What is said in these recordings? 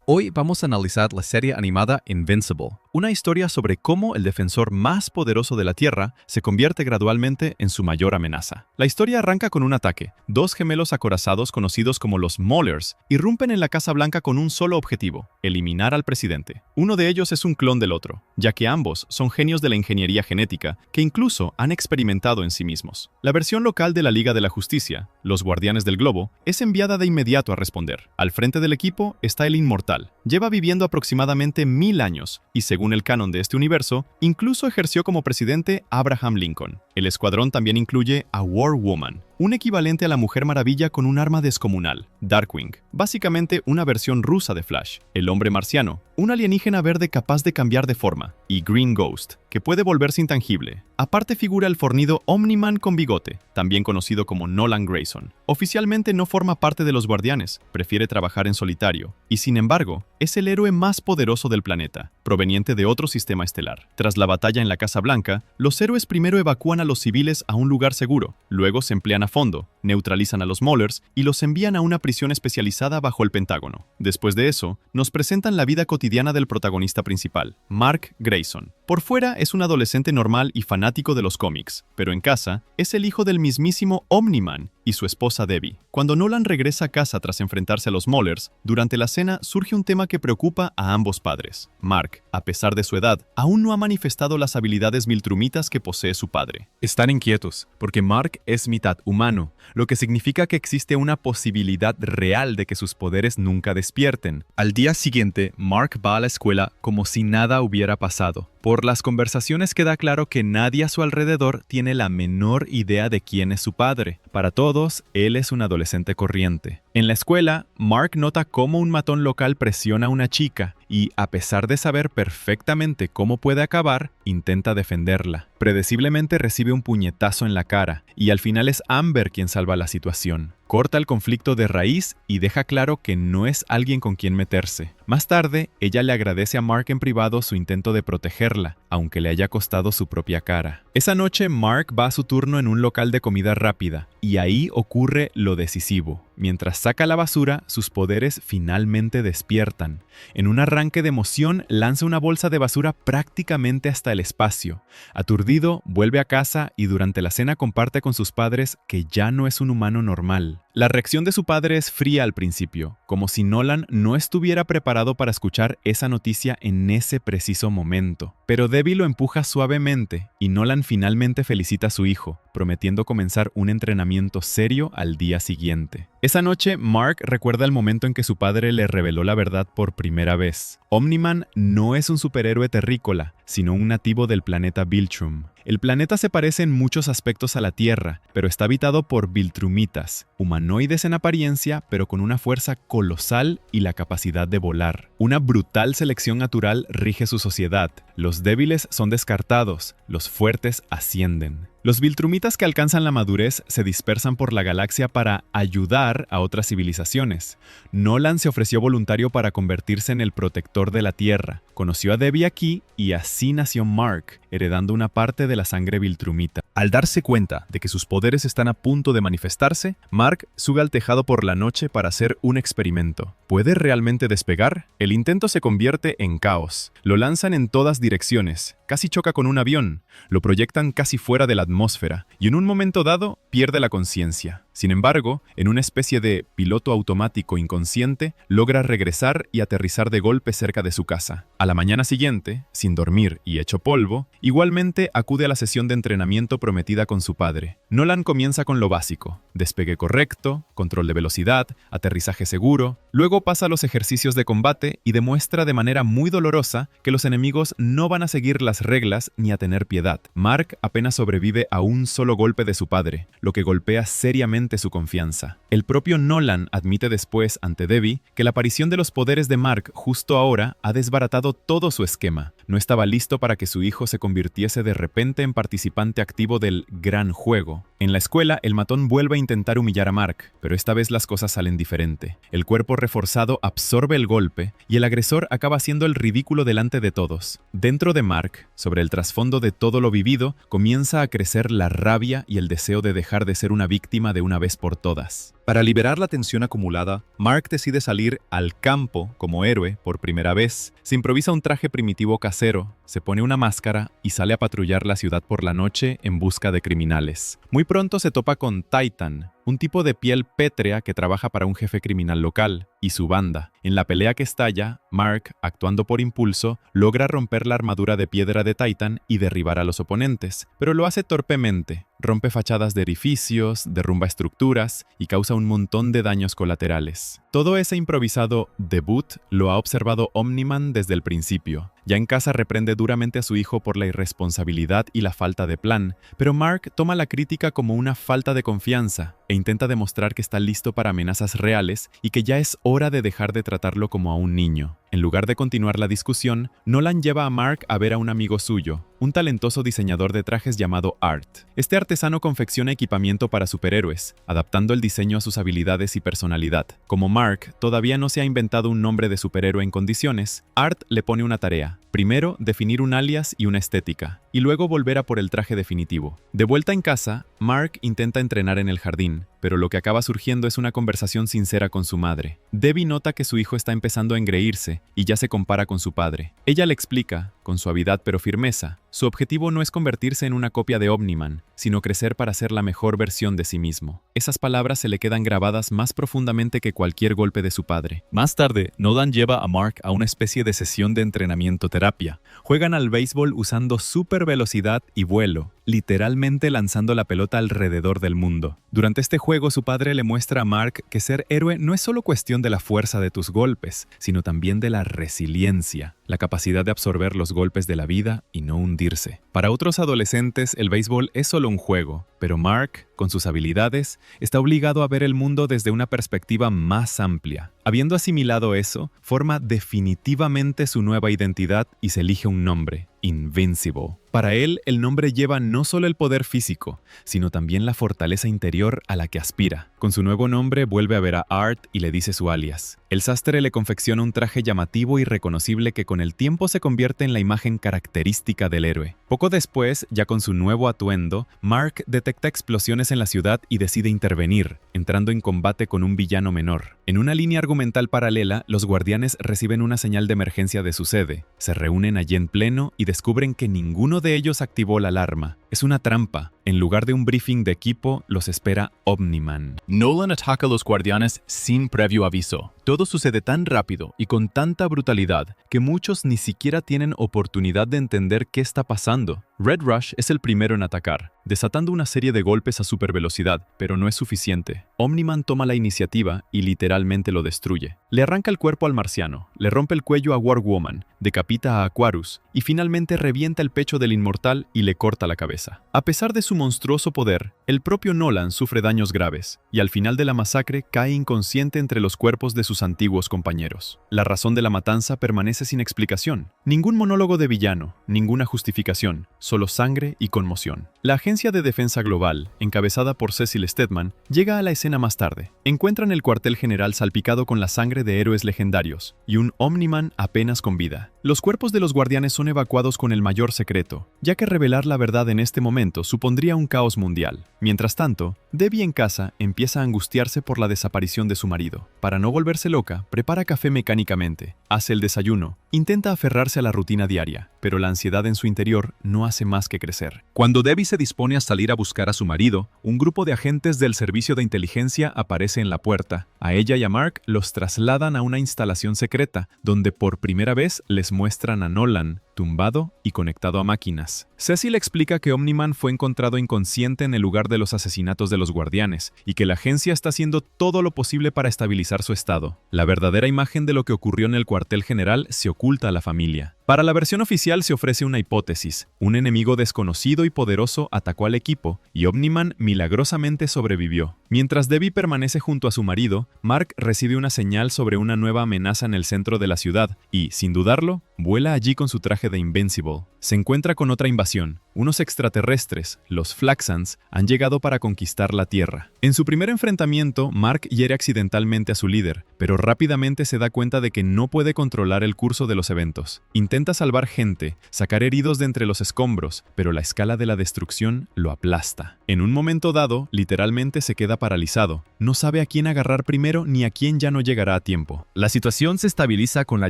Hoy vamos a analizar la serie animada Invincible, una historia sobre cómo el defensor más poderoso de la Tierra se convierte gradualmente en su mayor amenaza. La historia arranca con un ataque. Dos gemelos acorazados conocidos como los Maulers irrumpen en la Casa Blanca con un solo objetivo: eliminar al presidente. Uno de ellos es un clon del otro, ya que ambos son genios de la ingeniería genética que incluso han experimentado en sí mismos. La versión local de la Liga de la Justicia, los Guardianes del Globo, es enviada de inmediato a responder. Al frente del equipo está el Inmortal. Lleva viviendo aproximadamente 1000 años y, según el canon de este universo, incluso ejerció como presidente Abraham Lincoln. El escuadrón también incluye a War Woman, un equivalente a la Mujer Maravilla con un arma descomunal, Darkwing, básicamente una versión rusa de Flash, el Hombre Marciano, un alienígena verde capaz de cambiar de forma, y Green Ghost, que puede volverse intangible. Aparte figura el fornido Omni-Man con bigote, también conocido como Nolan Grayson. Oficialmente no forma parte de los Guardianes, prefiere trabajar en solitario, y sin embargo, es el héroe más poderoso del planeta, proveniente de otro sistema estelar. Tras la batalla en la Casa Blanca, los héroes primero evacúan a los civiles a un lugar seguro, luego se emplean a fondo, neutralizan a los Maulers y los envían a una prisión especializada bajo el Pentágono. Después de eso, nos presentan la vida cotidiana del protagonista principal, Mark Grayson. Por fuera es un adolescente normal y fanático de los cómics, pero en casa es el hijo del mismísimo Omni-Man y su esposa Debbie. Cuando Nolan regresa a casa tras enfrentarse a los Maulers, durante la cena surge un tema que preocupa a ambos padres. Mark, a pesar de su edad, aún no ha manifestado las habilidades viltrumitas que posee su padre. Están inquietos, porque Mark es mitad humano, lo que significa que existe una posibilidad real de que sus poderes nunca despierten. Al día siguiente, Mark va a la escuela como si nada hubiera pasado. Por las conversaciones queda claro que nadie a su alrededor tiene la menor idea de quién es su padre. Para todos, él es un adolescente corriente. En la escuela, Mark nota cómo un matón local presiona a una chica y, a pesar de saber perfectamente cómo puede acabar, intenta defenderla. Predeciblemente recibe un puñetazo en la cara y al final es Amber quien salva la situación. Corta el conflicto de raíz y deja claro que no es alguien con quien meterse. Más tarde, ella le agradece a Mark en privado su intento de protegerla, aunque le haya costado su propia cara. Esa noche, Mark va a su turno en un local de comida rápida, y ahí ocurre lo decisivo. Mientras saca la basura, sus poderes finalmente despiertan. En un arranque de emoción, lanza una bolsa de basura prácticamente hasta el espacio. Aturdido, vuelve a casa y durante la cena comparte con sus padres que ya no es un humano normal. La reacción de su padre es fría al principio, como si Nolan no estuviera preparado para escuchar esa noticia en ese preciso momento. Pero Debbie lo empuja suavemente y Nolan finalmente felicita a su hijo, prometiendo comenzar un entrenamiento serio al día siguiente. Esa noche, Mark recuerda el momento en que su padre le reveló la verdad por primera vez. Omni-Man no es un superhéroe terrícola, sino un nativo del planeta Viltrum. El planeta se parece en muchos aspectos a la Tierra, pero está habitado por viltrumitas, humanoides en apariencia, pero con una fuerza colosal y la capacidad de volar. Una brutal selección natural rige su sociedad. Los débiles son descartados, los fuertes ascienden. Los viltrumitas que alcanzan la madurez se dispersan por la galaxia para ayudar a otras civilizaciones. Nolan se ofreció voluntario para convertirse en el protector de la Tierra. Conoció a Debbie aquí y así nació Mark, heredando una parte de la sangre viltrumita. Al darse cuenta de que sus poderes están a punto de manifestarse, Mark sube al tejado por la noche para hacer un experimento. ¿Puede realmente despegar? El intento se convierte en caos. Lo lanzan en todas direcciones, casi choca con un avión, lo proyectan casi fuera de la atmósfera y en un momento dado pierde la conciencia. Sin embargo, en una especie de piloto automático inconsciente, logra regresar y aterrizar de golpe cerca de su casa. A la mañana siguiente, sin dormir y hecho polvo, igualmente acude a la sesión de entrenamiento prometida con su padre. Nolan comienza con lo básico: despegue correcto, control de velocidad, aterrizaje seguro. Luego pasa a los ejercicios de combate y demuestra de manera muy dolorosa que los enemigos no van a seguir las reglas ni a tener piedad. Mark apenas sobrevive a un solo golpe de su padre, lo que golpea seriamente su confianza. El propio Nolan admite después ante Debbie que la aparición de los poderes de Mark justo ahora ha desbaratado todo su esquema. No estaba listo para que su hijo se convirtiese de repente en participante activo del gran juego. En la escuela, el matón vuelve a intentar humillar a Mark, pero esta vez las cosas salen diferente. El cuerpo reforzado absorbe el golpe y el agresor acaba haciendo el ridículo delante de todos. Dentro de Mark, sobre el trasfondo de todo lo vivido, comienza a crecer la rabia y el deseo de dejar de ser una víctima de una vez por todas. Para liberar la tensión acumulada, Mark decide salir al campo como héroe por primera vez. Se improvisa un traje primitivo casero, se pone una máscara y sale a patrullar la ciudad por la noche en busca de criminales. Muy pronto se topa con Titan, un tipo de piel pétrea que trabaja para un jefe criminal local, y su banda. En la pelea que estalla, Mark, actuando por impulso, logra romper la armadura de piedra de Titan y derribar a los oponentes, pero lo hace torpemente. Rompe fachadas de edificios, derrumba estructuras y causa un montón de daños colaterales. Todo ese improvisado debut lo ha observado Omni-Man desde el principio. Ya en casa reprende duramente a su hijo por la irresponsabilidad y la falta de plan, pero Mark toma la crítica como una falta de confianza e intenta demostrar que está listo para amenazas reales y que ya es hora de dejar de tratarlo como a un niño. En lugar de continuar la discusión, Nolan lleva a Mark a ver a un amigo suyo, un talentoso diseñador de trajes llamado Art. Este artesano confecciona equipamiento para superhéroes, adaptando el diseño a sus habilidades y personalidad. Como Mark todavía no se ha inventado un nombre de superhéroe en condiciones, Art le pone una tarea. Primero, definir un alias y una estética, y luego volver a por el traje definitivo. De vuelta en casa, Mark intenta entrenar en el jardín, pero lo que acaba surgiendo es una conversación sincera con su madre. Debbie nota que su hijo está empezando a engreírse y ya se compara con su padre. Ella le explica, con suavidad pero firmeza, su objetivo no es convertirse en una copia de Omni-Man, sino crecer para ser la mejor versión de sí mismo. Esas palabras se le quedan grabadas más profundamente que cualquier golpe de su padre. Más tarde, Nolan lleva a Mark a una especie de sesión de entrenamiento-terapia. Juegan al béisbol usando super velocidad y vuelo, literalmente lanzando la pelota alrededor del mundo. Durante este juego, su padre le muestra a Mark que ser héroe no es solo cuestión de la fuerza de tus golpes, sino también de la resiliencia, la capacidad de absorber los golpes de la vida y no hundirse. Para otros adolescentes, el béisbol es solo un juego, pero Mark, con sus habilidades, está obligado a ver el mundo desde una perspectiva más amplia. Habiendo asimilado eso, forma definitivamente su nueva identidad y se elige un nombre: Invincible. Para él, el nombre lleva no solo el poder físico, sino también la fortaleza interior a la que aspira. Con su nuevo nombre, vuelve a ver a Art y le dice su alias. El sastre le confecciona un traje llamativo y reconocible que con el tiempo se convierte en la imagen característica del héroe. Poco después, ya con su nuevo atuendo, Mark detecta explosiones en la ciudad y decide intervenir, entrando en combate con un villano menor. En una línea argumental paralela, los guardianes reciben una señal de emergencia de su sede, se reúnen allí en pleno y descubren que ninguno de ellos activó la alarma. Es una trampa. En lugar de un briefing de equipo, los espera Omni-Man. Nolan ataca a los guardianes sin previo aviso. Todo sucede tan rápido y con tanta brutalidad que muchos ni siquiera tienen oportunidad de entender qué está pasando. Red Rush es el primero en atacar, desatando una serie de golpes a supervelocidad, pero no es suficiente. Omni-Man toma la iniciativa y literalmente lo destruye. Le arranca el cuerpo al marciano, le rompe el cuello a War Woman, decapita a Aquarus y finalmente revienta el pecho del inmortal y le corta la cabeza. A pesar de su monstruoso poder, el propio Nolan sufre daños graves y al final de la masacre cae inconsciente entre los cuerpos de sus antiguos compañeros. La razón de la matanza permanece sin explicación. Ningún monólogo de villano, ninguna justificación, solo sangre y conmoción. La Agencia de Defensa Global, encabezada por Cecil Stedman, llega a la escena más tarde. Encuentran el cuartel general salpicado con la sangre de héroes legendarios y un Omni-Man apenas con vida. Los cuerpos de los guardianes son evacuados con el mayor secreto, ya que revelar la verdad en este momento supondría un caos mundial. Mientras tanto, Debbie en casa empieza a angustiarse por la desaparición de su marido. Para no volverse loca, prepara café mecánicamente, hace el desayuno, intenta aferrarse a la rutina diaria, pero la ansiedad en su interior no hace más que crecer. Cuando Debbie se dispone a salir a buscar a su marido, un grupo de agentes del servicio de inteligencia aparece en la puerta. A ella y a Mark los trasladan a una instalación secreta, donde por primera vez les muestran a Nolan, tumbado y conectado a máquinas. Cecil explica que Omni-Man fue encontrado inconsciente en el lugar de los asesinatos de los guardianes y que la agencia está haciendo todo lo posible para estabilizar su estado. La verdadera imagen de lo que ocurrió en el cuartel general se oculta a la familia. Para la versión oficial se ofrece una hipótesis. Un enemigo desconocido y poderoso atacó al equipo y Omni-Man milagrosamente sobrevivió. Mientras Debbie permanece junto a su marido, Mark recibe una señal sobre una nueva amenaza en el centro de la ciudad y, sin dudarlo, vuela allí con su traje de Invincible. Se encuentra con otra invasión. Unos extraterrestres, los Flaxans, han llegado para conquistar la Tierra. En su primer enfrentamiento, Mark hiere accidentalmente a su líder, pero rápidamente se da cuenta de que no puede controlar el curso de los eventos. Intenta salvar gente, sacar heridos de entre los escombros, pero la escala de la destrucción lo aplasta. En un momento dado, literalmente se queda queda paralizado. No sabe a quién agarrar primero ni a quién ya no llegará a tiempo. La situación se estabiliza con la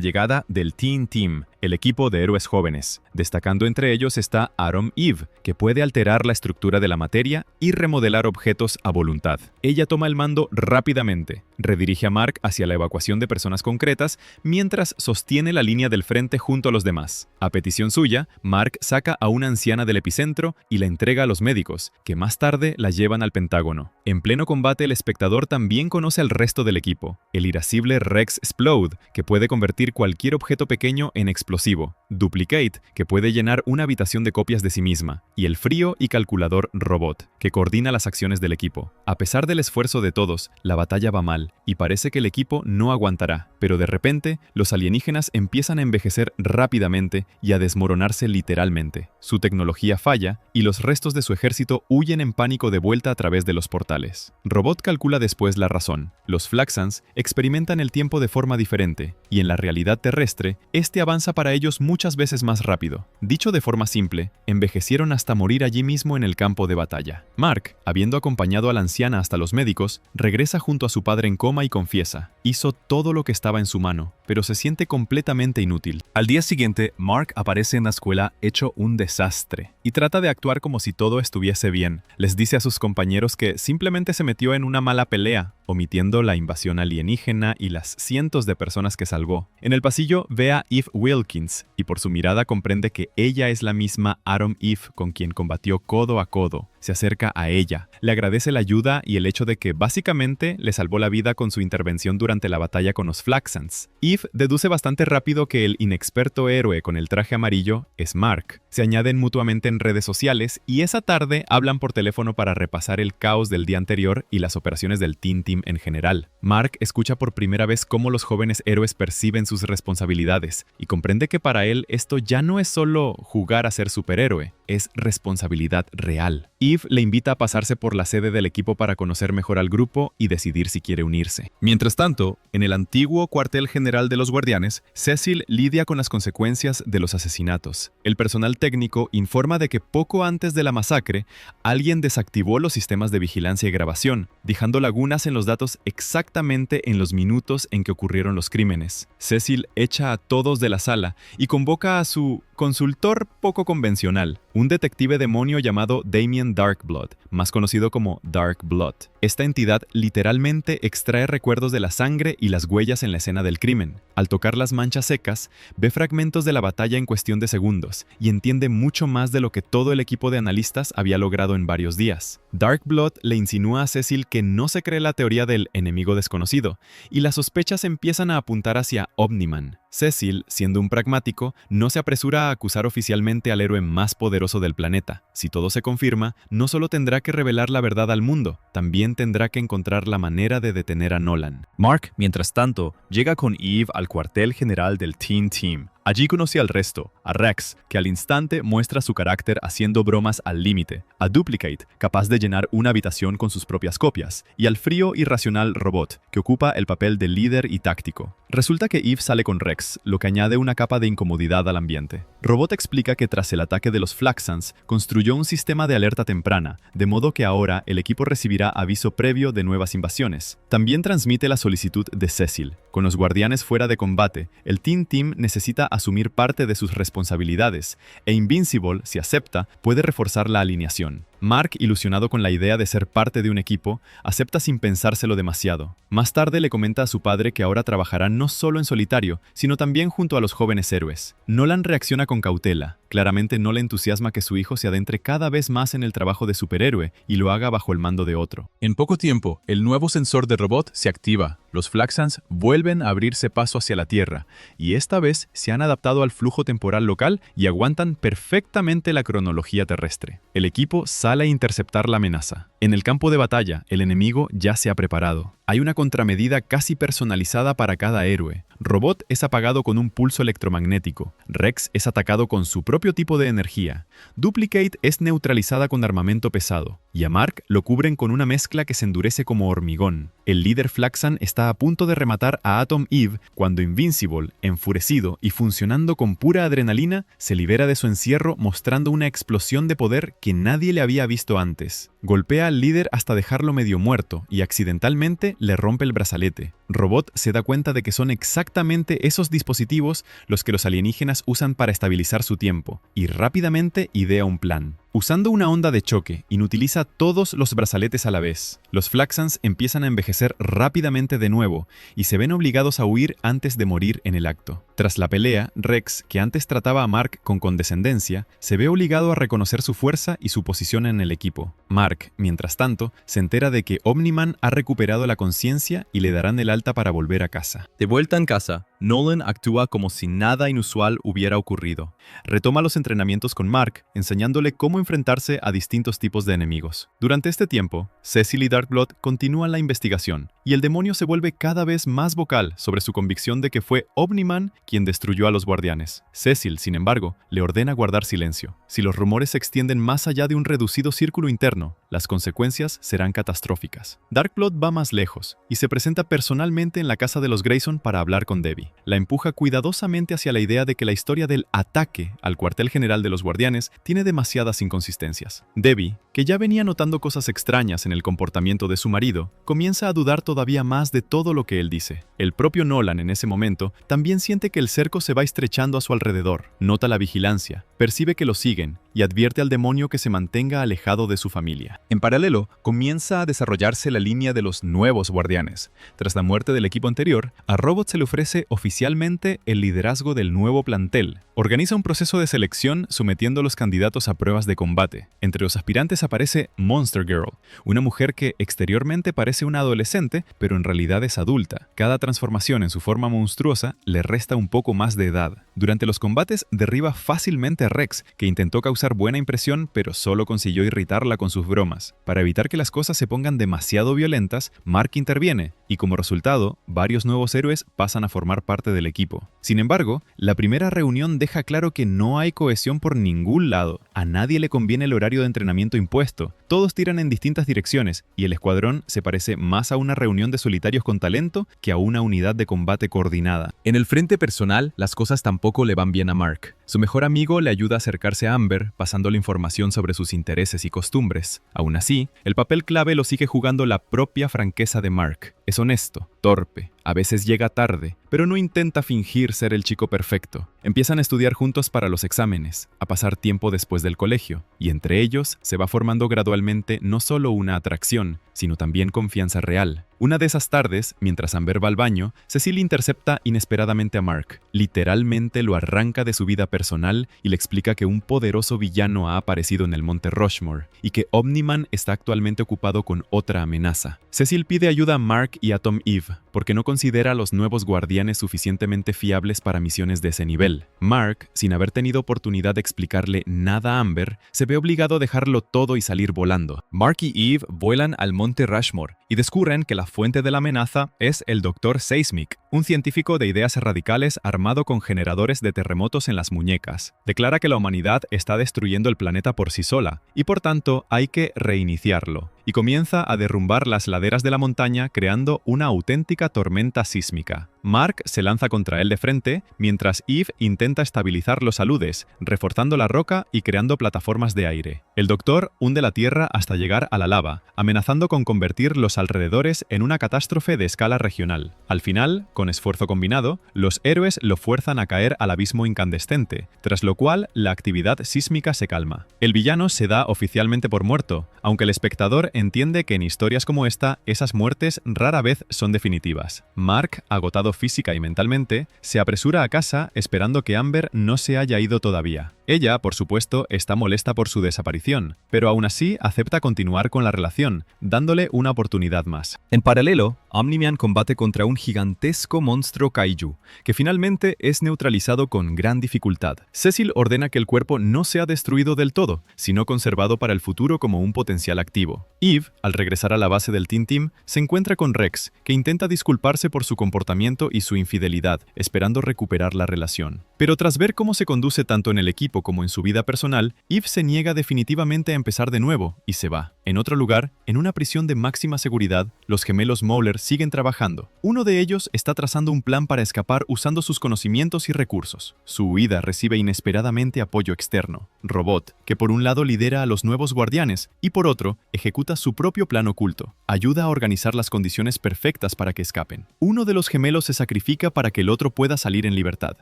llegada del Teen Team, el equipo de héroes jóvenes. Destacando entre ellos está Atom Eve, que puede alterar la estructura de la materia y remodelar objetos a voluntad. Ella toma el mando rápidamente, redirige a Mark hacia la evacuación de personas concretas, mientras sostiene la línea del frente junto a los demás. A petición suya, Mark saca a una anciana del epicentro y la entrega a los médicos, que más tarde la llevan al Pentágono. En pleno combate, el espectador también conoce al resto del equipo. El irascible Rex Explode, que puede convertir cualquier objeto pequeño en explosivo. Duplicate, que puede llenar una habitación de copias de sí misma. Y el frío y calculador Robot, que coordina las acciones del equipo. A pesar del esfuerzo de todos, la batalla va mal y parece que el equipo no aguantará. Pero de repente, los alienígenas empiezan a envejecer rápidamente y a desmoronarse literalmente. Su tecnología falla y los restos de su ejército huyen en pánico de vuelta a través de los portales. Robot calcula después la razón. Los Flaxans experimentan el tiempo de forma diferente y en la realidad terrestre, este avanza para ellos muchas veces más rápido. Dicho de forma simple, envejecieron hasta morir allí mismo en el campo de batalla. Mark, habiendo acompañado a la anciana hasta los médicos, regresa junto a su padre en coma y confiesa: hizo todo lo que estaba en su mano, pero se siente completamente inútil. Al día siguiente, Mark aparece en la escuela hecho un desastre y trata de actuar como si todo estuviese bien. Les dice a sus compañeros que simplemente se metió en una mala pelea, omitiendo la invasión alienígena y las cientos de personas que salvó. En el pasillo ve a Eve Wilkins y por su mirada comprende que ella es la misma Atom Eve con quien combatió codo a codo. Se acerca a ella, le agradece la ayuda y el hecho de que básicamente le salvó la vida con su intervención durante la batalla con los Flaxans. Eve deduce bastante rápido que el inexperto héroe con el traje amarillo es Mark. Se añaden mutuamente en redes sociales y esa tarde hablan por teléfono para repasar el caos del día anterior y las operaciones del Teen Team en general. Mark escucha por primera vez cómo los jóvenes héroes perciben sus responsabilidades y comprende que para él esto ya no es solo jugar a ser superhéroe, es responsabilidad real. Eve le invita a pasarse por la sede del equipo para conocer mejor al grupo y decidir si quiere unirse. Mientras tanto, en el antiguo cuartel general de los Guardianes, Cecil lidia con las consecuencias de los asesinatos. El personal técnico informa de que poco antes de la masacre, alguien desactivó los sistemas de vigilancia y grabación, dejando lagunas en los datos exactamente en los minutos en que ocurrieron los crímenes. Cecil echa a todos de la sala y convoca a su consultor poco convencional, un detective demonio llamado Damien Darkblood, más conocido como Dark Blood. Esta entidad literalmente extrae recuerdos de la sangre y las huellas en la escena del crimen. Al tocar las manchas secas, ve fragmentos de la batalla en cuestión de segundos y entiende mucho más de lo que todo el equipo de analistas había logrado en varios días. Darkblood le insinúa a Cecil que no se cree la teoría del enemigo desconocido, y las sospechas empiezan a apuntar hacia Omniman. Cecil, siendo un pragmático, no se apresura a acusar oficialmente al héroe más poderoso del planeta. Si todo se confirma, no solo tendrá que revelar la verdad al mundo, también tendrá que encontrar la manera de detener a Nolan. Mark, mientras tanto, llega con Eve al cuartel general del Teen Team. Allí conoce al resto, a Rex, que al instante muestra su carácter haciendo bromas al límite, a Duplicate, capaz de llenar una habitación con sus propias copias, y al frío y racional Robot, que ocupa el papel de líder y táctico. Resulta que Eve sale con Rex, lo que añade una capa de incomodidad al ambiente. Robot explica que tras el ataque de los Flaxans, construyó un sistema de alerta temprana, de modo que ahora el equipo recibirá aviso previo de nuevas invasiones. También transmite la solicitud de Cecil. Con los guardianes fuera de combate, el Teen Team necesita asumir parte de sus responsabilidades, e Invincible, si acepta, puede reforzar la alineación. Mark, ilusionado con la idea de ser parte de un equipo, acepta sin pensárselo demasiado. Más tarde le comenta a su padre que ahora trabajará no solo en solitario, sino también junto a los jóvenes héroes. Nolan reacciona con cautela. Claramente no le entusiasma que su hijo se adentre cada vez más en el trabajo de superhéroe y lo haga bajo el mando de otro. En poco tiempo, el nuevo sensor de Robot se activa. Los Flaxans vuelven a abrirse paso hacia la Tierra, y esta vez se han adaptado al flujo temporal local y aguantan perfectamente la cronología terrestre. El equipo sale a interceptar la amenaza. En el campo de batalla, el enemigo ya se ha preparado. Hay una contramedida casi personalizada para cada héroe. Robot es apagado con un pulso electromagnético. Rex es atacado con su propio tipo de energía. Duplicate es neutralizada con armamento pesado. Y a Mark lo cubren con una mezcla que se endurece como hormigón. El líder Flaxan está a punto de rematar a Atom Eve cuando Invincible, enfurecido y funcionando con pura adrenalina, se libera de su encierro mostrando una explosión de poder que nadie le había visto antes. Golpea golpea al líder hasta dejarlo medio muerto y accidentalmente le rompe el brazalete. Robot se da cuenta de que son exactamente esos dispositivos los que los alienígenas usan para estabilizar su tiempo, y rápidamente idea un plan. Usando una onda de choque, inutiliza todos los brazaletes a la vez. Los Flaxans empiezan a envejecer rápidamente de nuevo y se ven obligados a huir antes de morir en el acto. Tras la pelea, Rex, que antes trataba a Mark con condescendencia, se ve obligado a reconocer su fuerza y su posición en el equipo. Mark, mientras tanto, se entera de que Omni-Man ha recuperado la conciencia y le darán el alta para volver a casa. De vuelta en casa, Nolan actúa como si nada inusual hubiera ocurrido. Retoma los entrenamientos con Mark, enseñándole cómo enfrentarse a distintos tipos de enemigos. Durante este tiempo, Cecil y Darkblood continúan la investigación, y el demonio se vuelve cada vez más vocal sobre su convicción de que fue Omni-Man quien destruyó a los guardianes. Cecil, sin embargo, le ordena guardar silencio. Si los rumores se extienden más allá de un reducido círculo interno, las consecuencias serán catastróficas. Darkblood va más lejos, y se presenta personalmente en la casa de los Grayson para hablar con Debbie. La empuja cuidadosamente hacia la idea de que la historia del ataque al cuartel general de los guardianes tiene demasiadas inconsistencias. Debbie, que ya venía notando cosas extrañas en el comportamiento de su marido, comienza a dudar todavía más de todo lo que él dice. El propio Nolan en ese momento también siente que el cerco se va estrechando a su alrededor. Nota la vigilancia, percibe que lo siguen y advierte al demonio que se mantenga alejado de su familia. En paralelo, comienza a desarrollarse la línea de los nuevos guardianes. Tras la muerte del equipo anterior, a Robot se le ofrece oficialmente el liderazgo del nuevo plantel. Organiza un proceso de selección sometiendo a los candidatos a pruebas de combate. Entre los aspirantes aparece Monster Girl, una mujer que exteriormente parece una adolescente, pero en realidad es adulta. Cada transformación en su forma monstruosa le resta un poco más de edad. Durante los combates derriba fácilmente a Rex, que intentó causar buena impresión, pero solo consiguió irritarla con sus bromas. Para evitar que las cosas se pongan demasiado violentas, Mark interviene, y como resultado, varios nuevos héroes pasan a formar parte del equipo. Sin embargo, la primera reunión deja claro que no hay cohesión por ningún lado. A nadie le conviene el horario de entrenamiento impuesto. Todos tiran en distintas direcciones, y el escuadrón se parece más a una reunión de solitarios con talento que a una unidad de combate coordinada. En el frente personal, las cosas tampoco le van bien a Mark. Su mejor amigo le ayuda a acercarse a Amber, pasándole información sobre sus intereses y costumbres. Aún así, el papel clave lo sigue jugando la propia franqueza de Mark. Es honesto, torpe, a veces llega tarde, pero no intenta fingir ser el chico perfecto. Empiezan a estudiar juntos para los exámenes, a pasar tiempo después del colegio, y entre ellos se va formando gradualmente no solo una atracción, sino también confianza real. Una de esas tardes, mientras Amber va al baño, Cecil intercepta inesperadamente a Mark. Literalmente lo arranca de su vida personal y le explica que un poderoso villano ha aparecido en el monte Rushmore y que Omni-Man está actualmente ocupado con otra amenaza. Cecil pide ayuda a Mark y a Tom Eve, porque no considera a los nuevos guardianes suficientemente fiables para misiones de ese nivel. Mark, sin haber tenido oportunidad de explicarle nada a Amber, se ve obligado a dejarlo todo y salir volando. Mark y Eve vuelan al monte Rushmore y descubren que la fuente de la amenaza es el Dr. Seismic, un científico de ideas radicales armado con generadores de terremotos en las muñecas. Declara que la humanidad está destruyendo el planeta por sí sola y por tanto hay que reiniciarlo, y comienza a derrumbar las laderas de la montaña creando una auténtica tormenta sísmica. Mark se lanza contra él de frente, mientras Eve intenta estabilizar los aludes, reforzando la roca y creando plataformas de aire. El Doctor hunde la Tierra hasta llegar a la lava, amenazando con convertir los alrededores en una catástrofe de escala regional. Al final, con esfuerzo combinado, los héroes lo fuerzan a caer al abismo incandescente, tras lo cual la actividad sísmica se calma. El villano se da oficialmente por muerto, aunque el espectador entiende que en historias como esta, esas muertes rara vez son definitivas. Mark, agotado física y mentalmente, se apresura a casa esperando que Amber no se haya ido todavía. Ella, por supuesto, está molesta por su desaparición, pero aún así acepta continuar con la relación, dándole una oportunidad más. En paralelo, Omni-Man combate contra un gigantesco monstruo kaiju, que finalmente es neutralizado con gran dificultad. Cecil ordena que el cuerpo no sea destruido del todo, sino conservado para el futuro como un potencial activo. Eve, al regresar a la base del Teen Team, se encuentra con Rex, que intenta disculparse por su comportamiento y su infidelidad, esperando recuperar la relación. Pero tras ver cómo se conduce tanto en el equipo como en su vida personal, Eve se niega definitivamente a empezar de nuevo y se va. En otro lugar, en una prisión de máxima seguridad, los gemelos Mauler Xavier siguen trabajando. Uno de ellos está trazando un plan para escapar usando sus conocimientos y recursos. Su huida recibe inesperadamente apoyo externo. Robot, que por un lado lidera a los nuevos guardianes y por otro ejecuta su propio plan oculto, ayuda a organizar las condiciones perfectas para que escapen. Uno de los gemelos se sacrifica para que el otro pueda salir en libertad.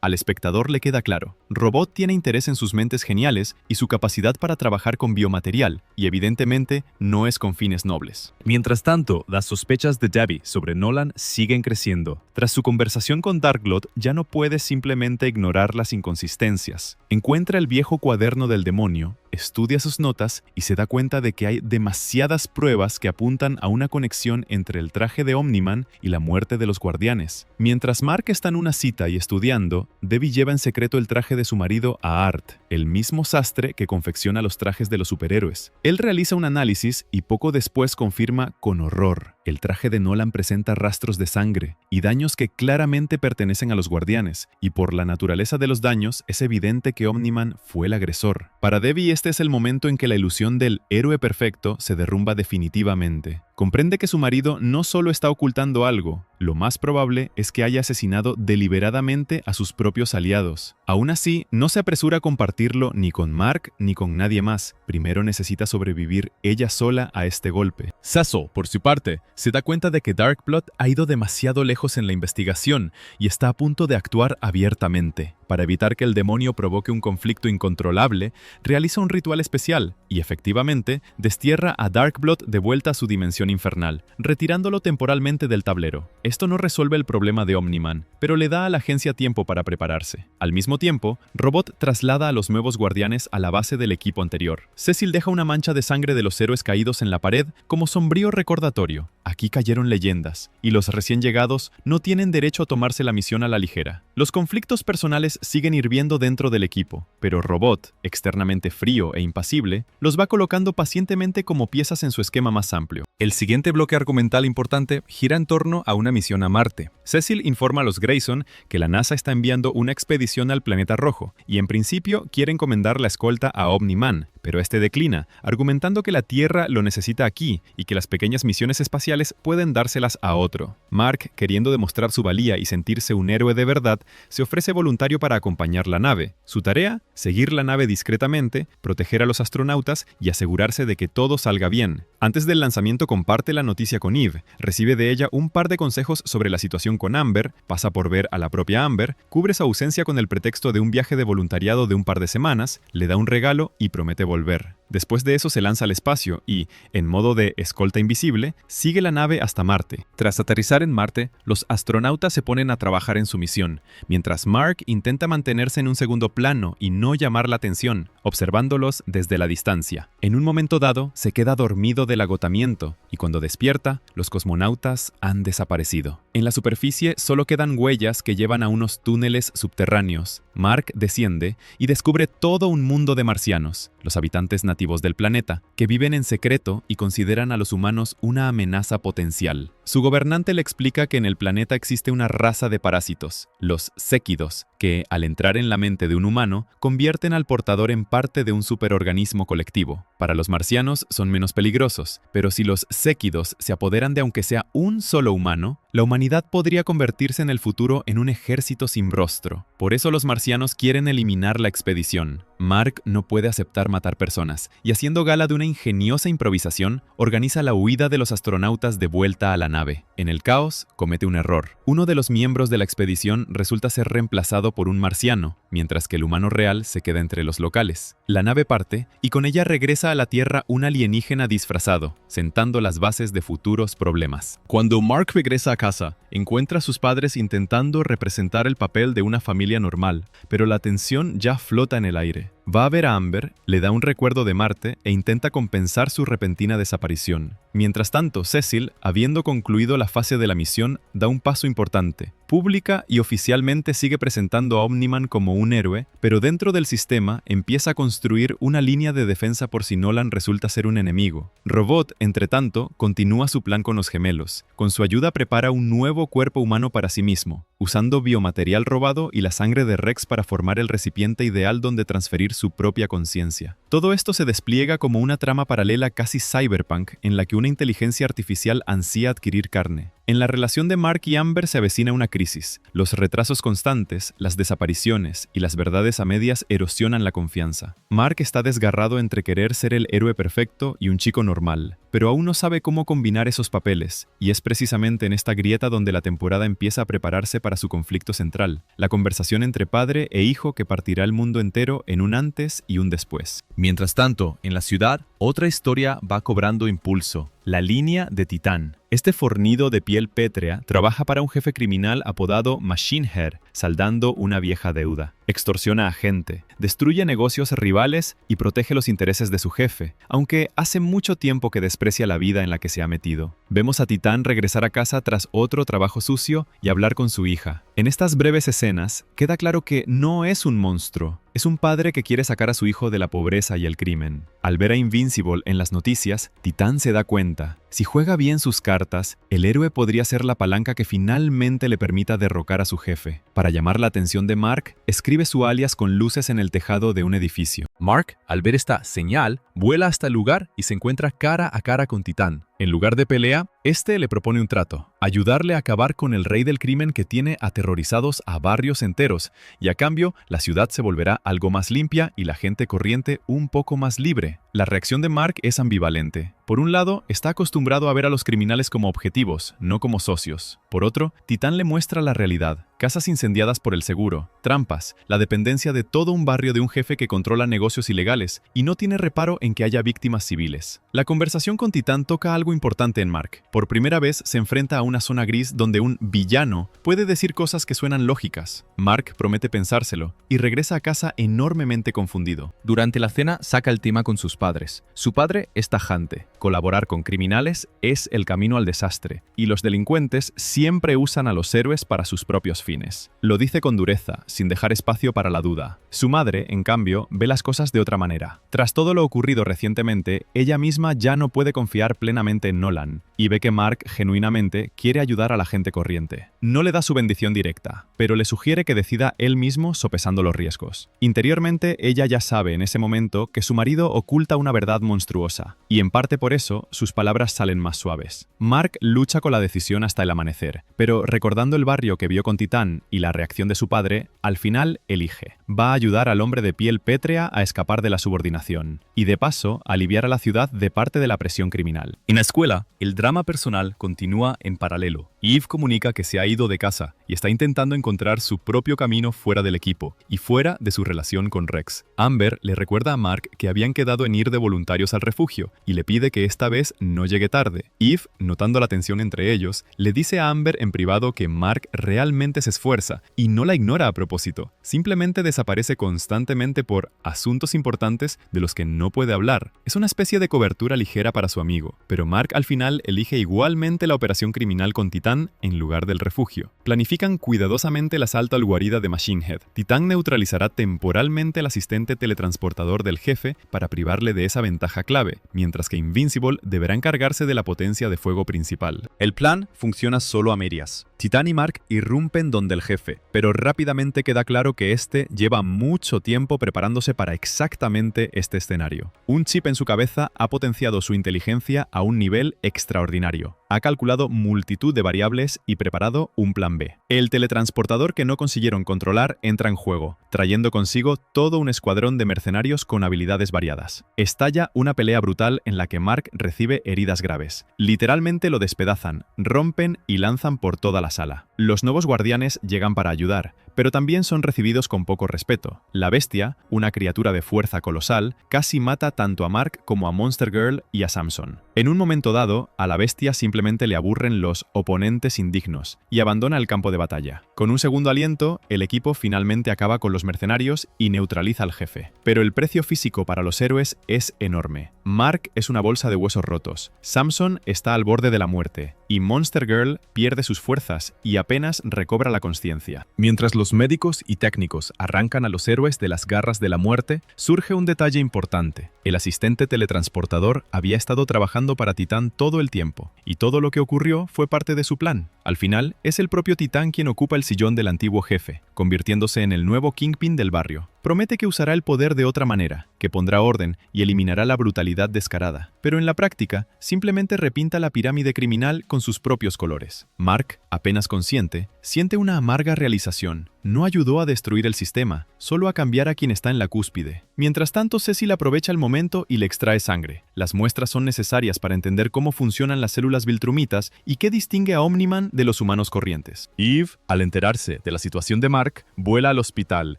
Al espectador le queda claro, Robot tiene interés en sus mentes geniales y su capacidad para trabajar con biomaterial, y evidentemente no es con fines nobles. Mientras tanto, las sospechas de Debbie sobre Nolan siguen creciendo. Tras su conversación con Darkblood, ya no puede simplemente ignorar las inconsistencias. Encuentra el viejo cuaderno del demonio, estudia sus notas y se da cuenta de que hay demasiadas pruebas que apuntan a una conexión entre el traje de Omni-Man y la muerte de los guardianes. Mientras Mark está en una cita y estudiando, Debbie lleva en secreto el traje de su marido a Art, el mismo sastre que confecciona los trajes de los superhéroes. Él realiza un análisis y poco después confirma con horror: el traje de Nolan presenta rastros de sangre y daños que claramente pertenecen a los guardianes, y por la naturaleza de los daños es evidente que Omni-Man fue el agresor. Para Debbie este es el momento en que la ilusión del héroe perfecto se derrumba definitivamente. Comprende que su marido no solo está ocultando algo, lo más probable es que haya asesinado deliberadamente a sus propios aliados. Aún así, no se apresura a compartirlo ni con Mark ni con nadie más. Primero necesita sobrevivir ella sola a este golpe. Cecil, por su parte, se da cuenta de que Darkblood ha ido demasiado lejos en la investigación y está a punto de actuar abiertamente. Para evitar que el demonio provoque un conflicto incontrolable, realiza un ritual especial y, efectivamente, destierra a Darkblood de vuelta a su dimensión infernal, retirándolo temporalmente del tablero. Esto no resuelve el problema de Omni-Man, pero le da a la agencia tiempo para prepararse. Al mismo tiempo, Robot traslada a los nuevos guardianes a la base del equipo anterior. Cecil deja una mancha de sangre de los héroes caídos en la pared como sombrío recordatorio. Aquí cayeron leyendas, y los recién llegados no tienen derecho a tomarse la misión a la ligera. Los conflictos personales siguen hirviendo dentro del equipo, pero Robot, externamente frío e impasible, los va colocando pacientemente como piezas en su esquema más amplio. El siguiente bloque argumental importante gira en torno a una misión a Marte. Cecil informa a los Grayson que la NASA está enviando una expedición al planeta rojo, y en principio quiere encomendar la escolta a Omni-Man, pero este declina, argumentando que la Tierra lo necesita aquí y que las pequeñas misiones espaciales pueden dárselas a otro. Mark, queriendo demostrar su valía y sentirse un héroe de verdad, se ofrece voluntario para acompañar la nave. Su tarea: seguir la nave discretamente, proteger a los astronautas y asegurarse de que todo salga bien. Antes del lanzamiento comparte la noticia con Eve, recibe de ella un par de consejos sobre la situación con Amber, pasa por ver a la propia Amber, cubre su ausencia con el pretexto de un viaje de voluntariado de un par de semanas, le da un regalo y promete volver. Después de eso se lanza al espacio y, en modo de escolta invisible, sigue la nave hasta Marte. Tras aterrizar en Marte, los astronautas se ponen a trabajar en su misión, mientras Mark intenta mantenerse en un segundo plano y no llamar la atención, observándolos desde la distancia. En un momento dado, se queda dormido del agotamiento, y cuando despierta, los cosmonautas han desaparecido. En la superficie solo quedan huellas que llevan a unos túneles subterráneos. Mark desciende y descubre todo un mundo de marcianos, los habitantes nativos del planeta, que viven en secreto y consideran a los humanos una amenaza potencial. Su gobernante le explica que en el planeta existe una raza de parásitos, los séquidos, que, al entrar en la mente de un humano, convierten al portador en parte de un superorganismo colectivo. Para los marcianos son menos peligrosos, pero si los séquidos se apoderan de aunque sea un solo humano, la humanidad podría convertirse en el futuro en un ejército sin rostro. Por eso los marcianos quieren eliminar la expedición. Mark no puede aceptar matar personas, y haciendo gala de una ingeniosa improvisación, organiza la huida de los astronautas de vuelta a la nave. En el caos, comete un error. Uno de los miembros de la expedición resulta ser reemplazado por un marciano, mientras que el humano real se queda entre los locales. La nave parte, y con ella regresa a la Tierra un alienígena disfrazado, sentando las bases de futuros problemas. Cuando Mark regresa a casa, encuentra a sus padres intentando representar el papel de una familia normal, pero la tensión ya flota en el aire. Va a ver a Amber, le da un recuerdo de Marte e intenta compensar su repentina desaparición. Mientras tanto, Cecil, habiendo concluido la fase de la misión, da un paso importante. Pública y oficialmente sigue presentando a Omni-Man como un héroe, pero dentro del sistema empieza a construir una línea de defensa por si Nolan resulta ser un enemigo. Robot, entre tanto, continúa su plan con los gemelos. Con su ayuda prepara un nuevo cuerpo humano para sí mismo, usando biomaterial robado y la sangre de Rex para formar el recipiente ideal donde transferir su propia conciencia. Todo esto se despliega como una trama paralela casi cyberpunk en la que una inteligencia artificial ansía adquirir carne. En la relación de Mark y Amber se avecina una crisis. Los retrasos constantes, las desapariciones y las verdades a medias erosionan la confianza. Mark está desgarrado entre querer ser el héroe perfecto y un chico normal, pero aún no sabe cómo combinar esos papeles, y es precisamente en esta grieta donde la temporada empieza a prepararse para su conflicto central, la conversación entre padre e hijo que partirá el mundo entero en un antes y un después. Mientras tanto, en la ciudad, otra historia va cobrando impulso: la línea de Titán. Este fornido de piel pétrea trabaja para un jefe criminal apodado Machine Head, saldando una vieja deuda. Extorsiona a gente, destruye negocios rivales y protege los intereses de su jefe, aunque hace mucho tiempo que desprecia la vida en la que se ha metido. Vemos a Titán regresar a casa tras otro trabajo sucio y hablar con su hija. En estas breves escenas, queda claro que no es un monstruo. Es un padre que quiere sacar a su hijo de la pobreza y el crimen. Al ver a Invincible en las noticias, Titán se da cuenta: si juega bien sus cartas, el héroe podría ser la palanca que finalmente le permita derrocar a su jefe. Para llamar la atención de Mark, escribe su alias con luces en el tejado de un edificio. Mark, al ver esta señal, vuela hasta el lugar y se encuentra cara a cara con Titán. En lugar de pelea, este le propone un trato: ayudarle a acabar con el rey del crimen que tiene aterrorizados a barrios enteros, y a cambio, la ciudad se volverá algo más limpia y la gente corriente un poco más libre. La reacción de Mark es ambivalente. Por un lado, está acostumbrado a ver a los criminales como objetivos, no como socios. Por otro, Titán le muestra la realidad: casas incendiadas por el seguro, trampas, la dependencia de todo un barrio de un jefe que controla negocios ilegales y no tiene reparo en que haya víctimas civiles. La conversación con Titán toca algo importante en Mark. Por primera vez se enfrenta a una zona gris donde un villano puede decir cosas que suenan lógicas. Mark promete pensárselo y regresa a casa enormemente confundido. Durante la cena saca el tema con sus padres. Su padre es tajante: colaborar con criminales es el camino al desastre, y los delincuentes siempre usan a los héroes para sus propios fines. Lo dice con dureza, sin dejar espacio para la duda. Su madre, en cambio, ve las cosas de otra manera. Tras todo lo ocurrido recientemente, ella misma ya no puede confiar plenamente en Nolan, y ve que Mark genuinamente quiere ayudar a la gente corriente. No le da su bendición directa, pero le sugiere que decida él mismo sopesando los riesgos. Interiormente, ella ya sabe en ese momento que su marido oculta una verdad monstruosa, y en parte por eso sus palabras salen más suaves. Mark lucha con la decisión hasta el amanecer, pero recordando el barrio que vio con Titán y la reacción de su padre, al final elige. Va a ayudar al hombre de piel pétrea a escapar de la subordinación, y de paso aliviar a la ciudad de parte de la presión criminal. En la escuela, el drama personal continúa en paralelo. Eve comunica que se ha ido de casa y está intentando encontrar su propio camino fuera del equipo y fuera de su relación con Rex. Amber le recuerda a Mark que habían quedado en ir de voluntarios al refugio y le pide que esta vez no llegue tarde. Eve, notando la tensión entre ellos, le dice a Amber en privado que Mark realmente se esfuerza y no la ignora a propósito. Simplemente desaparece constantemente por asuntos importantes de los que no puede hablar. Es una especie de cobertura ligera para su amigo, pero Mark al final elige igualmente la operación criminal con Titán en lugar del refugio. Planifican cuidadosamente el asalto al guarida de Machine Head. Titán neutralizará temporalmente al asistente teletransportador del jefe para privarle de esa ventaja clave, mientras que Invincible deberá encargarse de la potencia de fuego principal. El plan funciona solo a medias. Titán y Mark irrumpen donde el jefe, pero rápidamente queda claro que este lleva mucho tiempo preparándose para exactamente este escenario. Un chip en su cabeza ha potenciado su inteligencia a un nivel extraordinario. Ha calculado multitud de variables y preparado un plan B. El teletransportador que no consiguieron controlar entra en juego, trayendo consigo todo un escuadrón de mercenarios con habilidades variadas. Estalla una pelea brutal en la que Mark recibe heridas graves. Literalmente lo despedazan, rompen y lanzan por toda la sala. Los nuevos guardianes llegan para ayudar, pero también son recibidos con poco respeto. La bestia, una criatura de fuerza colosal, casi mata tanto a Mark como a Monster Girl y a Samson. En un momento dado, a la bestia simplemente le aburren los oponentes indignos y abandona el campo de batalla. Con un segundo aliento, el equipo finalmente acaba con los mercenarios y neutraliza al jefe. Pero el precio físico para los héroes es enorme. Mark es una bolsa de huesos rotos, Samson está al borde de la muerte, y Monster Girl pierde sus fuerzas y apenas recobra la conciencia. Mientras los médicos y técnicos arrancan a los héroes de las garras de la muerte, surge un detalle importante. El asistente teletransportador había estado trabajando para Titán todo el tiempo, y todo lo que ocurrió fue parte de su plan. Al final, es el propio Titán quien ocupa el sillón del antiguo jefe, convirtiéndose en el nuevo Kingpin del barrio. Promete que usará el poder de otra manera, que pondrá orden y eliminará la brutalidad descarada. Pero en la práctica, simplemente repinta la pirámide criminal con sus propios colores. Mark, apenas consciente, siente una amarga realización. No ayudó a destruir el sistema, solo a cambiar a quien está en la cúspide. Mientras tanto, Cecil aprovecha el momento y le extrae sangre. Las muestras son necesarias para entender cómo funcionan las células viltrumitas y qué distingue a Omniman de los humanos corrientes. Eve, al enterarse de la situación de Mark, vuela al hospital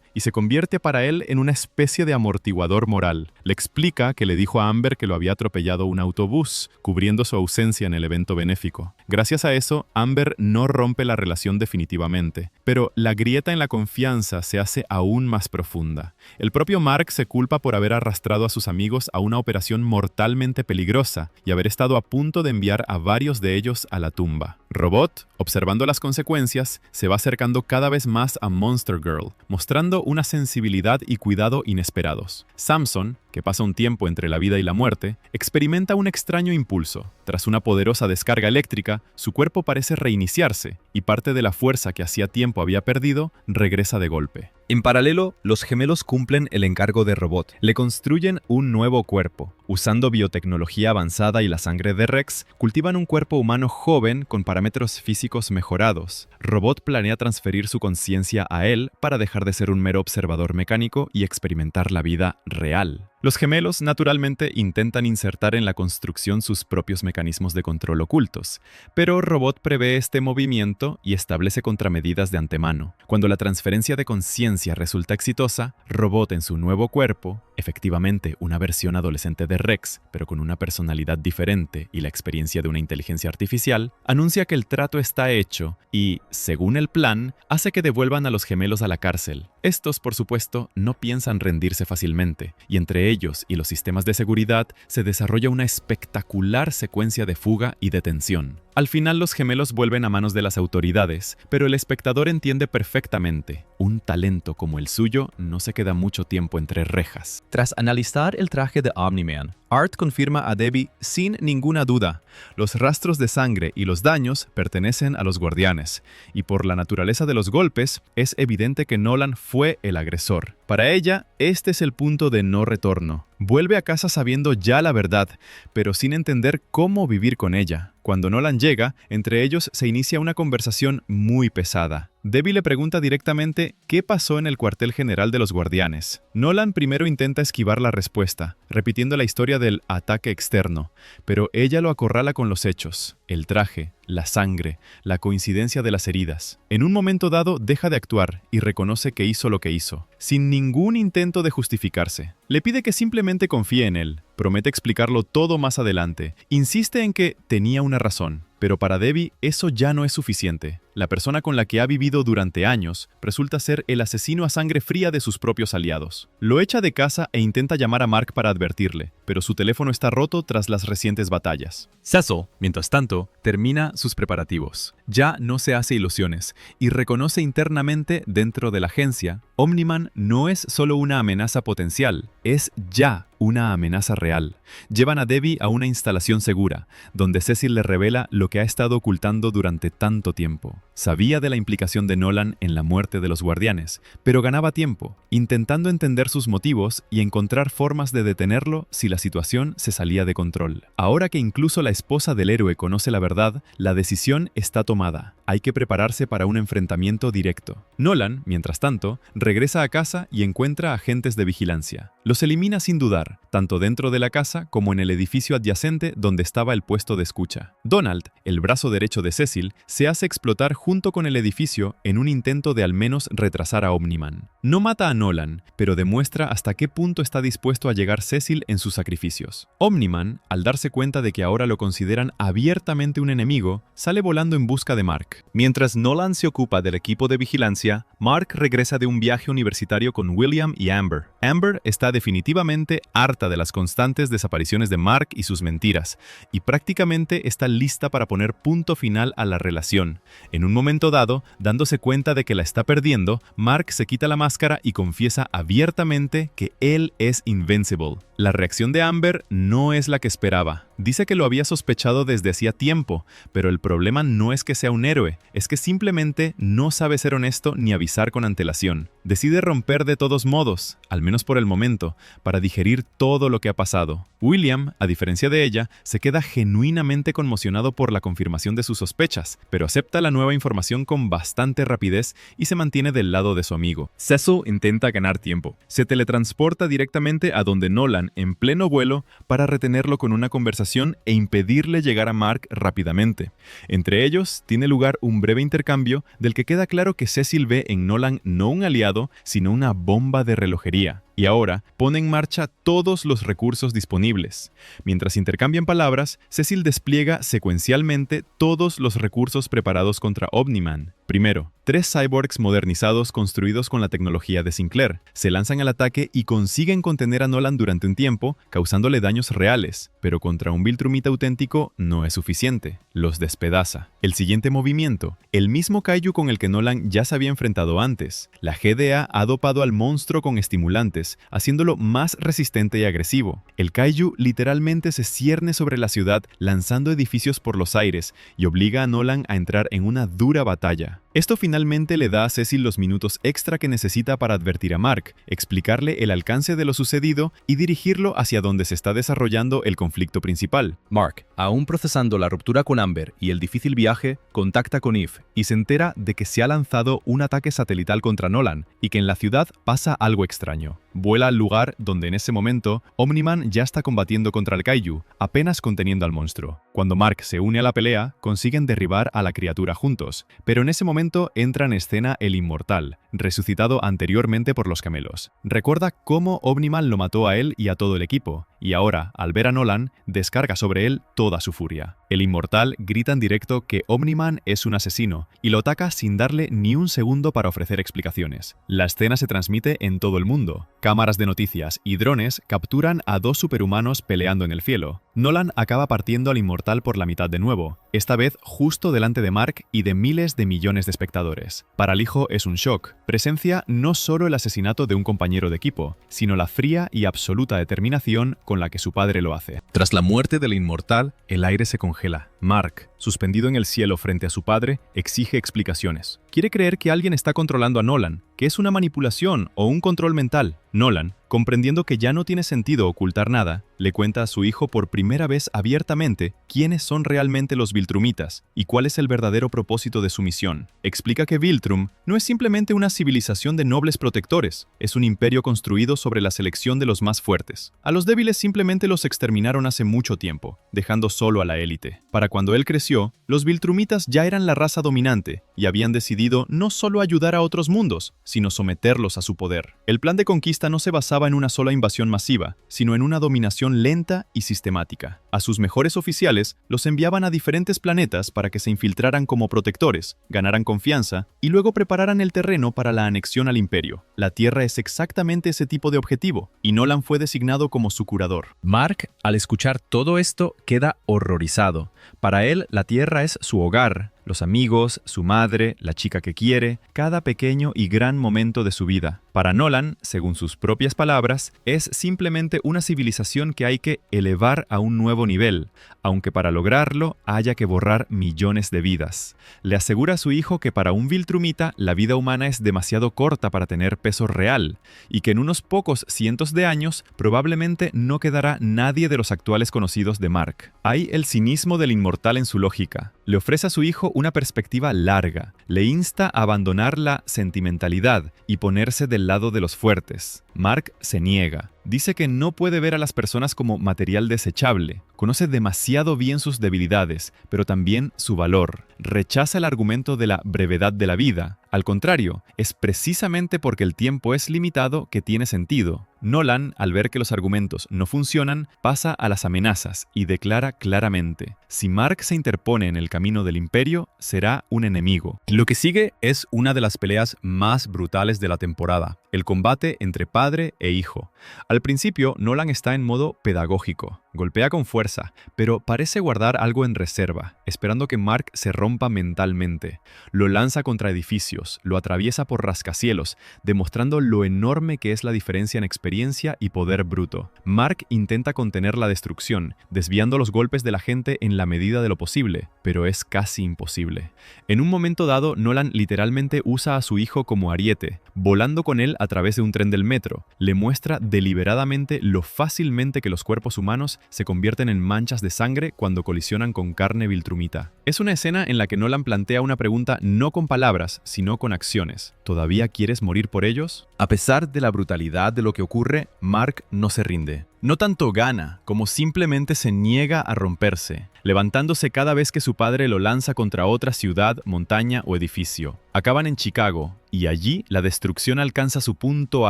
y se convierte para él en una especie de amortiguador moral. Le explica que le dijo a Amber que lo había atropellado un autobús, cubriendo su ausencia en el evento benéfico. Gracias a eso, Amber no rompe la relación definitivamente, pero la grieta en la confianza se hace aún más profunda. El propio Mark se culpa por haber arrastrado a sus amigos a una operación mortalmente peligrosa y haber estado a punto de enviar a varios de ellos a la tumba. Robot, observando las consecuencias, se va acercando cada vez más a Monster Girl, mostrando una sensibilidad y cuidado inesperados. Samson, que pasa un tiempo entre la vida y la muerte, experimenta un extraño impulso. Tras una poderosa descarga eléctrica, su cuerpo parece reiniciarse y parte de la fuerza que hacía tiempo había perdido regresa de golpe. En paralelo, los gemelos cumplen el encargo de Robot. Le construyen un nuevo cuerpo. Usando biotecnología avanzada y la sangre de Rex, cultivan un cuerpo humano joven con parámetros físicos mejorados. Robot planea transferir su conciencia a él para dejar de ser un mero observador mecánico y experimentar la vida real. Los gemelos, naturalmente, intentan insertar en la construcción sus propios mecanismos de control ocultos, pero Robot prevé este movimiento y establece contramedidas de antemano. Cuando la transferencia de conciencia resulta exitosa, Robot en su nuevo cuerpo, efectivamente una versión adolescente de Rex, pero con una personalidad diferente y la experiencia de una inteligencia artificial, anuncia que el trato está hecho y, según el plan, hace que devuelvan a los gemelos a la cárcel. Estos, por supuesto, no piensan rendirse fácilmente, y entre ellos y los sistemas de seguridad se desarrolla una espectacular secuencia de fuga y detención. Al final los gemelos vuelven a manos de las autoridades, pero el espectador entiende perfectamente. Un talento como el suyo no se queda mucho tiempo entre rejas. Tras analizar el traje de Omni-Man, Art confirma a Debbie sin ninguna duda. Los rastros de sangre y los daños pertenecen a los guardianes, y por la naturaleza de los golpes, es evidente que Nolan fue el agresor. Para ella, este es el punto de no retorno. Vuelve a casa sabiendo ya la verdad, pero sin entender cómo vivir con ella. Cuando Nolan llega, entre ellos se inicia una conversación muy pesada. Debbie le pregunta directamente qué pasó en el cuartel general de los guardianes. Nolan primero intenta esquivar la respuesta, repitiendo la historia del ataque externo, pero ella lo acorrala con los hechos, el traje, la sangre, la coincidencia de las heridas. En un momento dado deja de actuar y reconoce que hizo lo que hizo, sin ningún intento de justificarse. Le pide que simplemente confíe en él, promete explicarlo todo más adelante, insiste en que tenía una razón. Pero para Debbie eso ya no es suficiente. La persona con la que ha vivido durante años resulta ser el asesino a sangre fría de sus propios aliados. Lo echa de casa e intenta llamar a Mark para advertirle, pero su teléfono está roto tras las recientes batallas. Cecil, mientras tanto, termina sus preparativos. Ya no se hace ilusiones y reconoce internamente dentro de la agencia, Omniman no es solo una amenaza potencial, es ya una amenaza real. Llevan a Debbie a una instalación segura, donde Cecil le revela lo que ha estado ocultando durante tanto tiempo. Sabía de la implicación de Nolan en la muerte de los guardianes, pero ganaba tiempo, intentando entender sus motivos y encontrar formas de detenerlo si la situación se salía de control. Ahora que incluso la esposa del héroe conoce la verdad, la decisión está tomada. Hay que prepararse para un enfrentamiento directo. Nolan, mientras tanto, regresa a casa y encuentra agentes de vigilancia. Los elimina sin dudar, tanto dentro de la casa como en el edificio adyacente donde estaba el puesto de escucha. Donald, el brazo derecho de Cecil, se hace explotar junto con el edificio en un intento de al menos retrasar a Omniman. No mata a Nolan, pero demuestra hasta qué punto está dispuesto a llegar Cecil en sus sacrificios. Omniman, al darse cuenta de que ahora lo consideran abiertamente un enemigo, sale volando en busca de Mark. Mientras Nolan se ocupa del equipo de vigilancia, Mark regresa de un viaje universitario con William y Amber. Amber está definitivamente harta de las constantes desapariciones de Mark y sus mentiras, y prácticamente está lista para poner punto final a la relación. En un momento dado, dándose cuenta de que la está perdiendo, Mark se quita la máscara y confiesa abiertamente que él es Invincible. La reacción de Amber no es la que esperaba. Dice que lo había sospechado desde hacía tiempo, pero el problema no es que sea un héroe, es que simplemente no sabe ser honesto ni avisar con antelación. Decide romper de todos modos, al menos por el momento, para digerir todo lo que ha pasado. William, a diferencia de ella, se queda genuinamente conmocionado por la confirmación de sus sospechas, pero acepta la nueva información con bastante rapidez y se mantiene del lado de su amigo. Cecil intenta ganar tiempo. Se teletransporta directamente a donde Nolan en pleno vuelo para retenerlo con una conversación e impedirle llegar a Mark rápidamente. Entre ellos, tiene lugar un breve intercambio del que queda claro que Cecil ve en Nolan no un aliado, sino una bomba de relojería. Y ahora pone en marcha todos los recursos disponibles. Mientras intercambian palabras, Cecil despliega secuencialmente todos los recursos preparados contra Omni-Man. Primero, 3 cyborgs modernizados construidos con la tecnología de Sinclair se lanzan al ataque y consiguen contener a Nolan durante un tiempo, causándole daños reales, pero contra un Viltrumita auténtico no es suficiente. Los despedaza. El siguiente movimiento, el mismo Kaiju con el que Nolan ya se había enfrentado antes. La GDA ha dopado al monstruo con estimulantes, haciéndolo más resistente y agresivo. El Kaiju literalmente se cierne sobre la ciudad, lanzando edificios por los aires y obliga a Nolan a entrar en una dura batalla. Esto finalmente le da a Cecil los minutos extra que necesita para advertir a Mark, explicarle el alcance de lo sucedido y dirigirlo hacia donde se está desarrollando el conflicto principal. Mark, aún procesando la ruptura con Amber y el difícil viaje, contacta con Eve y se entera de que se ha lanzado un ataque satelital contra Nolan y que en la ciudad pasa algo extraño. Vuela al lugar donde en ese momento Omni-Man ya está combatiendo contra el Kaiju, apenas conteniendo al monstruo. Cuando Mark se une a la pelea, consiguen derribar a la criatura juntos, pero en ese momento entra en escena el Inmortal, resucitado anteriormente por los Camelos. Recuerda cómo Omni-Man lo mató a él y a todo el equipo, y ahora, al ver a Nolan, descarga sobre él toda su furia. El Inmortal grita en directo que Omni-Man es un asesino, y lo ataca sin darle ni un segundo para ofrecer explicaciones. La escena se transmite en todo el mundo. Cámaras de noticias y drones capturan a 2 superhumanos peleando en el cielo. Nolan acaba partiendo al Inmortal por la mitad de nuevo, esta vez justo delante de Mark y de miles de millones de espectadores. Para el hijo es un shock. Presencia no solo el asesinato de un compañero de equipo, sino la fría y absoluta determinación con la que su padre lo hace. Tras la muerte del Inmortal, el aire se congela. Mark, suspendido en el cielo frente a su padre, exige explicaciones. Quiere creer que alguien está controlando a Nolan, que es una manipulación o un control mental. Nolan, comprendiendo que ya no tiene sentido ocultar nada, le cuenta a su hijo por primera vez abiertamente quiénes son realmente los Viltrumitas y cuál es el verdadero propósito de su misión. Explica que Viltrum no es simplemente una civilización de nobles protectores, es un imperio construido sobre la selección de los más fuertes. A los débiles simplemente los exterminaron hace mucho tiempo, dejando solo a la élite. Para cuando él creció, los Viltrumitas ya eran la raza dominante y habían decidido no solo ayudar a otros mundos, sino someterlos a su poder. El plan de conquista no se basaba en una sola invasión masiva, sino en una dominación lenta y sistemática. A sus mejores oficiales los enviaban a diferentes planetas para que se infiltraran como protectores, ganaran confianza y luego prepararan el terreno para la anexión al imperio. La Tierra es exactamente ese tipo de objetivo, y Nolan fue designado como su curador. Mark, al escuchar todo esto, queda horrorizado. Para él, la Tierra es su hogar, los amigos, su madre, la chica que quiere, cada pequeño y gran momento de su vida. Para Nolan, según sus propias palabras, es simplemente una civilización que hay que elevar a un nuevo nivel, aunque para lograrlo haya que borrar millones de vidas. Le asegura a su hijo que para un Viltrumita la vida humana es demasiado corta para tener peso real, y que en unos pocos cientos de años probablemente no quedará nadie de los actuales conocidos de Mark. Hay el cinismo del Inmortal en su lógica. Le ofrece a su hijo una perspectiva larga, le insta a abandonar la sentimentalidad y ponerse del lado de los fuertes. Mark se niega. Dice que no puede ver a las personas como material desechable. Conoce demasiado bien sus debilidades, pero también su valor. Rechaza el argumento de la brevedad de la vida. Al contrario, es precisamente porque el tiempo es limitado que tiene sentido. Nolan, al ver que los argumentos no funcionan, pasa a las amenazas y declara claramente: si Mark se interpone en el camino del imperio, será un enemigo. Lo que sigue es una de las peleas más brutales de la temporada, el combate entre padre e hijo. Al Al principio, Nolan está en modo pedagógico. Golpea con fuerza, pero parece guardar algo en reserva, esperando que Mark se rompa mentalmente. Lo lanza contra edificios, lo atraviesa por rascacielos, demostrando lo enorme que es la diferencia en experiencia y poder bruto. Mark intenta contener la destrucción, desviando los golpes de la gente en la medida de lo posible, pero es casi imposible. En un momento dado, Nolan literalmente usa a su hijo como ariete, volando con él a través de un tren del metro. Le muestra deliberadamente lo fácilmente que los cuerpos humanos se convierten en manchas de sangre cuando colisionan con carne viltrumita. Es una escena en la que Nolan plantea una pregunta no con palabras, sino con acciones. ¿Todavía quieres morir por ellos? A pesar de la brutalidad de lo que ocurre, Mark no se rinde. No tanto gana, como simplemente se niega a romperse, levantándose cada vez que su padre lo lanza contra otra ciudad, montaña o edificio. Acaban en Chicago, y allí la destrucción alcanza su punto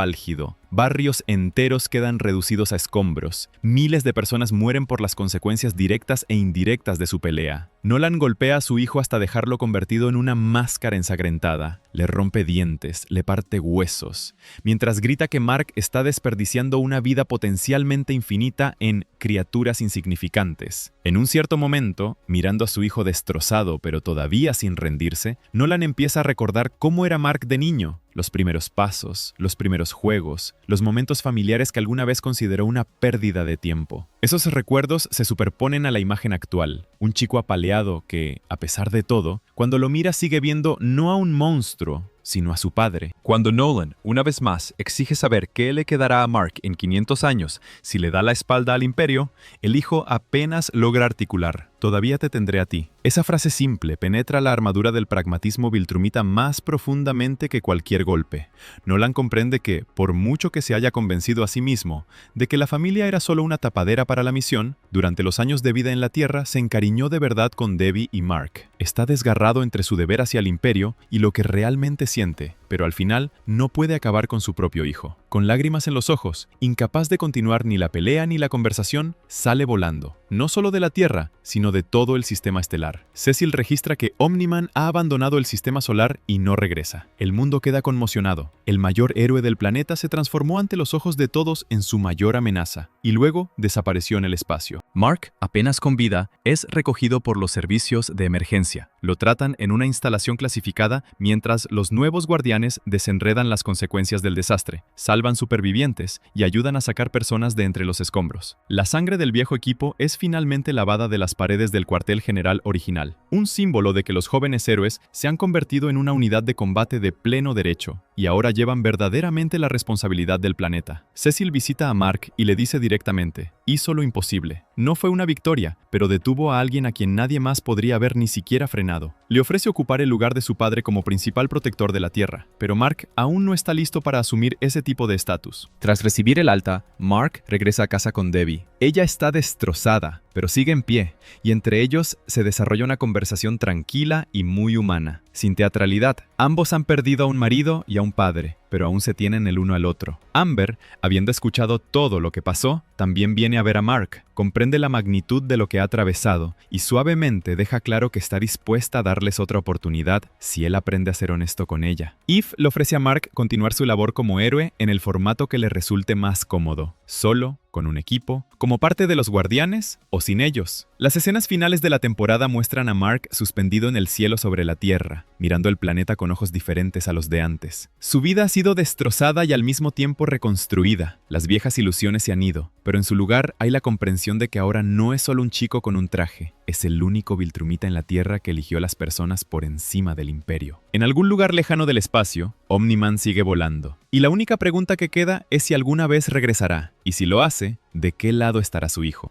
álgido. Barrios enteros quedan reducidos a escombros. Miles de personas mueren por las consecuencias directas e indirectas de su pelea. Nolan golpea a su hijo hasta dejarlo convertido en una máscara ensangrentada. Le rompe dientes, le parte huesos, mientras grita que Mark está desperdiciando una vida potencialmente infinita en criaturas insignificantes. En un cierto momento, mirando a su hijo destrozado pero todavía sin rendirse, Nolan empieza a recordar cómo era Mark de niño. Los primeros pasos, los primeros juegos, los momentos familiares que alguna vez consideró una pérdida de tiempo. Esos recuerdos se superponen a la imagen actual. Un chico apaleado que, a pesar de todo, cuando lo mira sigue viendo no a un monstruo, sino a su padre. Cuando Nolan, una vez más, exige saber qué le quedará a Mark en 500 años si le da la espalda al imperio, el hijo apenas logra articular: «Todavía te tendré a ti». Esa frase simple penetra la armadura del pragmatismo viltrumita más profundamente que cualquier golpe. Nolan comprende que, por mucho que se haya convencido a sí mismo de que la familia era solo una tapadera para la misión, durante los años de vida en la Tierra se encariñó de verdad con Debbie y Mark. Está desgarrado entre su deber hacia el imperio y lo que realmente siente, pero al final no puede acabar con su propio hijo. Con lágrimas en los ojos, incapaz de continuar ni la pelea ni la conversación, sale volando, no solo de la Tierra, sino de todo el sistema estelar. Cecil registra que Omniman ha abandonado el sistema solar y no regresa. El mundo queda conmocionado. El mayor héroe del planeta se transformó ante los ojos de todos en su mayor amenaza, y luego desapareció en el espacio. Mark, apenas con vida, es recogido por los servicios de emergencia. Lo tratan en una instalación clasificada mientras los nuevos guardianes desenredan las consecuencias del desastre, salvan supervivientes y ayudan a sacar personas de entre los escombros. La sangre del viejo equipo es finalmente lavada de las paredes del cuartel general original, un símbolo de que los jóvenes héroes se han convertido en una unidad de combate de pleno derecho y ahora llevan verdaderamente la responsabilidad del planeta. Cecil visita a Mark y le dice directamente: hizo lo imposible. No fue una victoria, pero detuvo a alguien a quien nadie más podría haber ni siquiera frenado. Le ofrece ocupar el lugar de su padre como principal protector de la Tierra, pero Mark aún no está listo para asumir ese tipo de estatus. Tras recibir el alta, Mark regresa a casa con Debbie. Ella está destrozada, pero sigue en pie, y entre ellos se desarrolla una conversación tranquila y muy humana. Sin teatralidad, ambos han perdido a un marido y a un padre, pero aún se tienen el uno al otro. Amber, habiendo escuchado todo lo que pasó, también viene a ver a Mark, comprende la magnitud de lo que ha atravesado y suavemente deja claro que está dispuesta a darles otra oportunidad si él aprende a ser honesto con ella. Eve le ofrece a Mark continuar su labor como héroe en el formato que le resulte más cómodo, solo, con un equipo, como parte de los guardianes o sin ellos. Las escenas finales de la temporada muestran a Mark suspendido en el cielo sobre la Tierra, mirando el planeta con ojos diferentes a los de antes. Su vida ha sido destrozada y al mismo tiempo reconstruida. Las viejas ilusiones se han ido, pero en su lugar hay la comprensión de que ahora no es solo un chico con un traje, es el único viltrumita en la Tierra que eligió a las personas por encima del imperio. En algún lugar lejano del espacio, Omniman sigue volando, y la única pregunta que queda es si alguna vez regresará, y si lo hace, ¿de qué lado estará su hijo?